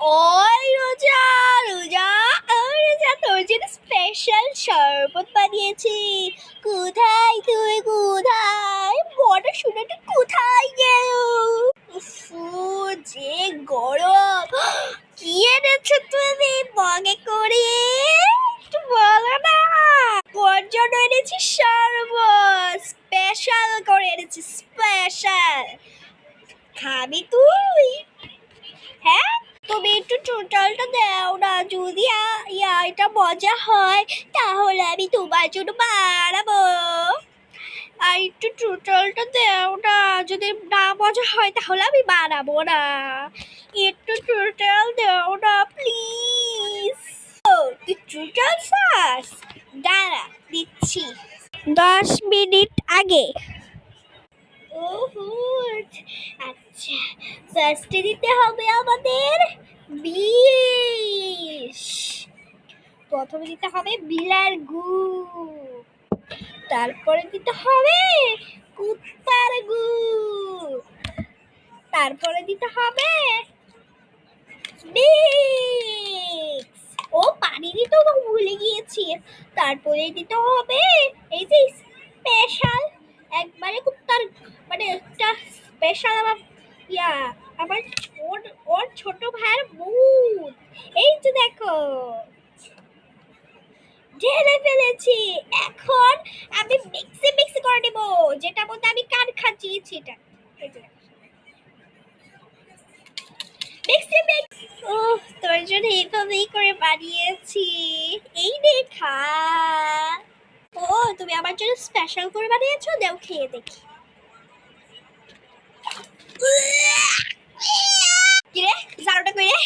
ওই রোজা রোজা ওই রোজা তোর জন্য স্পেশাল শরবত বানিয়েছি। কোথায় তুই, কোথায় বড় সোনাটা, কোথায় গেল? উফু, যে গরম! কি এনেছো তুমি মগে করে? একটু বলো না। তোর জন্য এনেছি শরবত, স্পেশাল করে এনেছি, স্পেশাল। খাবি তুই? হ্যাঁ, তুমি একটু টোটালটা দাও না। যদি এটা মজা হয় তাহলে আমি তোমার জন্য বাড়াবো। আর একটু টোটালটা দাও না। যদি না মজা হয় তাহলে আমি বাড়াবো না। একটু টোটাল দাও না প্লিজ। ও, তুই টোটাল চাস? দাঁড়া, দিচ্ছি। 10 মিনিট আগে। ওহো, আচ্ছা, ফার্স্টে দিতে হবে আমাদের 20। প্রথমে দিতে হবে বিড়ার গু, তারপরে দিতে হবে কুত্তার গু, তারপরে দিতে হবে মিক্স। ও, পানি দিতেও তো ভুলে গিয়েছি। তারপরে দিতে হবে এই যে স্পেশাল, একবারে কুত্তার, মানে একটা স্পেশাল আমার আমার ওর ওর ছোট ভাইয়ের মুখ। এই যে দেখো, ঢেলে ফেলেছি। এখন আমি মিক্সি মিক্সি করে নেব, যেটা মধ্যে আমি কান খাচ্ছিয়েছি। এটা এই যে মিক্সি মিক্স। ও, তোর জন্য এইভাবেই করে বানিয়েছি। এই নে খা। ও, তুমি আমার জন্য স্পেশাল করে বানিয়েছো, দাও খেয়ে দেখি। কিরে, জারোটা কইরে